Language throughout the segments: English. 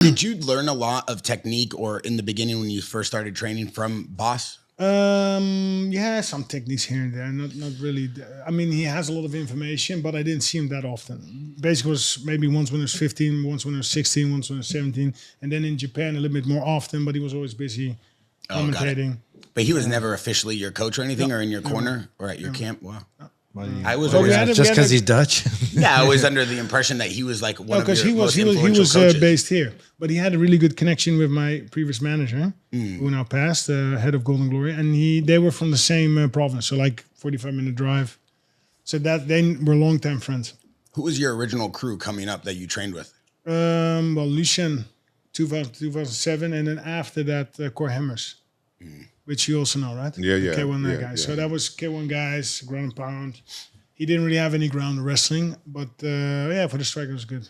Did you learn a lot of technique or in the beginning when you first started training from Bas? Yeah, some techniques here and there. Not really. I mean, he has a lot of information, but I didn't see him that often. Basically, it was maybe once when I was 15, once when I was 16, once when I was 17, and then in Japan a little bit more often. But he was always busy commentating. But he was never officially your coach or anything, or in your corner, or at your camp. Wow. I was always just because he's Dutch. Yeah, I was under the impression that he was like one of your most influential he was coaches. Based here, but he had a really good connection with my previous manager, who now passed, head of Golden Glory, and they were from the same province, so like 45-minute drive. So that they were long-time friends. Who was your original crew coming up that you trained with? Well, Lucien, 2007, and then after that, Cor Hemmers. Which you also know, right? Yeah. K1 guys. Yeah. So that was K1 guys, ground and pound. He didn't really have any ground wrestling, but yeah, for the striker it was good.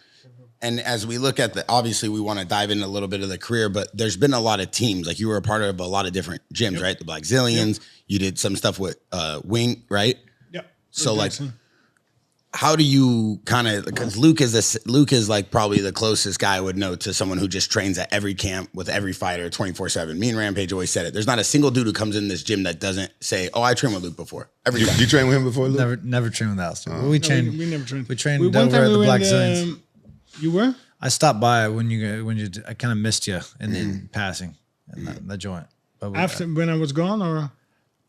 And as we look at obviously we want to dive into a little bit of the career, but there's been a lot of teams. Like you were a part of a lot of different gyms, right? The Blackzillions. Yep. You did some stuff with Wing, right? Yeah. So like, how do you kind of, because Luke is like probably the closest guy I would know to someone who just trains at every camp with every fighter 24/7. Me and Rampage always said it. There's not a single dude who comes in this gym that doesn't say, "Oh, I trained with Luke before." Every time. You trained with him before, Luke? Never trained with Alistair. We never trained. We trained over at the Blackzillions. You were? I stopped by when I kind of missed you in passing in the joint. But After when I was gone, or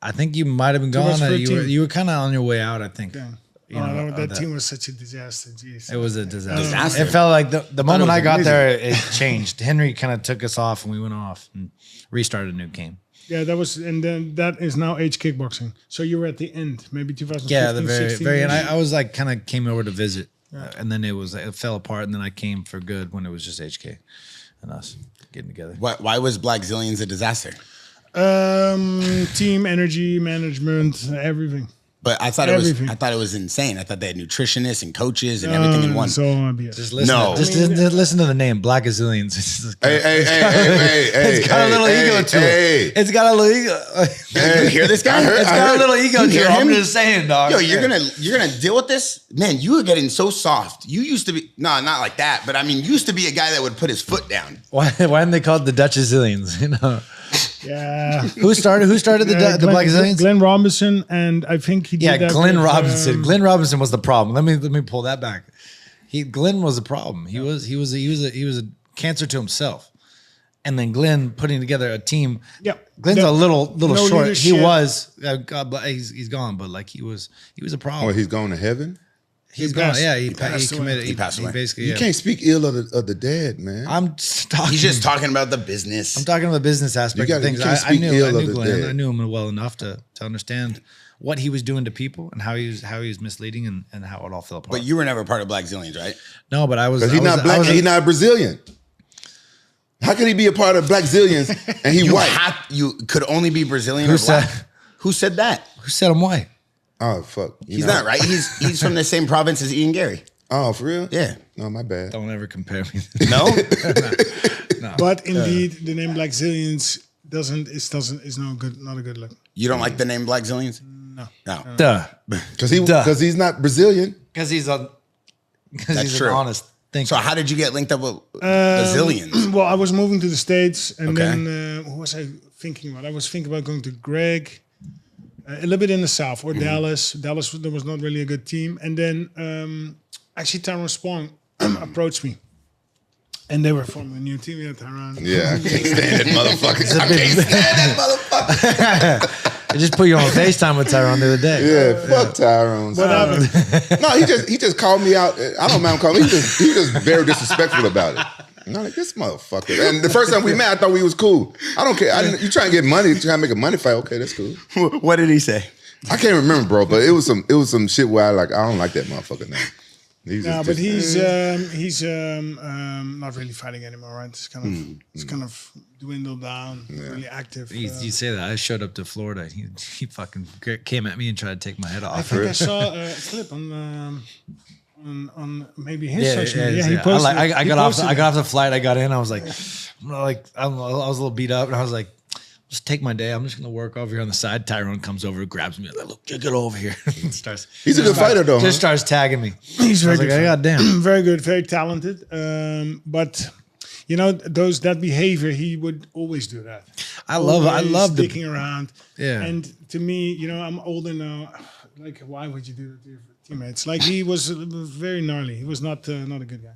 I think you might have been gone. You were kind of on your way out. I think. Yeah. You that team was such a disaster. Jeez. It was a disaster. It felt like the moment I got there, it changed. Henry kind of took us off, and we went off and restarted a new game. Yeah, that was, and then that is now age kickboxing. So you were at the end, maybe 2015. Yeah, the very 16, very end. I was like kind of came over to visit, and then it fell apart, and then I came for good when it was just HK and us getting together. Why was Blackzillions a disaster? Team energy management, everything. But I thought it was insane. I thought they had nutritionists and coaches and everything in one. So obvious. Just listen to the name Blackzillions. Hey, it's got a little ego to it. It's got a little ego. You hear this guy? It's got a little ego to it. I'm just saying, dog. Yo, you're gonna deal with this, man. You were getting so soft. You used to be not like that, but I mean, you used to be a guy that would put his foot down. Why didn't they call it the Dutchzillions? You know. Yeah. Who started the Blackzillions? Glenn Robinson, and I think he did that Glenn with, Robinson. Glenn Robinson was the problem. Let me pull that back. Glenn was the problem. He was a cancer to himself. And then Glenn putting together a team. Yeah. Glenn's a little short. Leadership. He was he's gone, but like he was a problem. Oh, he's gone to heaven? He's gone. Yeah, he passed committed. He passed away. Basically, you can't speak ill of the dead, man. He's just talking about the business. I'm talking about the business aspect of things. I knew Glenn. I knew him well enough to understand what he was doing to people and how he was misleading and how it all fell apart. But you were never part of Blackzillions, right? No, but I was. Because he's not black and he's not Brazilian. How could he be a part of Blackzillions and he white? You could only be Brazilian Who or black. Who said that? Who said I'm white? Oh, fuck. He's not, right? He's from the same province as Ian Gary. Oh, for real? Yeah. No, my bad. Don't ever compare me. No? No. But indeed, the name Blackzillions is not a good look. You don't like the name Blackzillions? No. Duh. Because he's not Brazilian. Because he's an honest thinker. So how did you get linked up with Bazillions? Well, I was moving to the States, and then who was I thinking about? I was thinking about going to Greg. A little bit in the South or Dallas. Dallas, there was not really a good team. And then actually Tyrone Spong approached me. And they were forming a new team. Yeah, Tyrone. Yeah, I can't stand that motherfucker. I can't stand that motherfucker. I just put you on FaceTime with Tyrone the other day. Yeah, fuck Tyrone. What happened? No, he just called me out. I don't mind him calling me. He just very disrespectful about it. And I'm like, this motherfucker. And the first time we met, I thought we was cool. I don't care. You trying to get money, trying to make a money fight. Okay, that's cool. What did he say? I can't remember, bro, but it was some shit where I don't like that motherfucker now. He's not really fighting anymore, right? It's kind of dwindled down, really active. You say that. I showed up to Florida. He fucking came at me and tried to take my head off. I think I saw a clip on maybe his social media. He posted. I got off the flight. I got in. I was like, I was a little beat up, and I was like, just take my day. I'm just gonna work over here on the side. Tyrone comes over, grabs me. Like, look, get over here. He's a good fighter, though. Just starts tagging me. He's very good. God damn, very good, very talented. But you know, that behavior, he would always do that. I love sticking around. Yeah. And to me, you know, I'm older now. Like, why would you do that to your teammates? Like, he was very gnarly. He was not a good guy.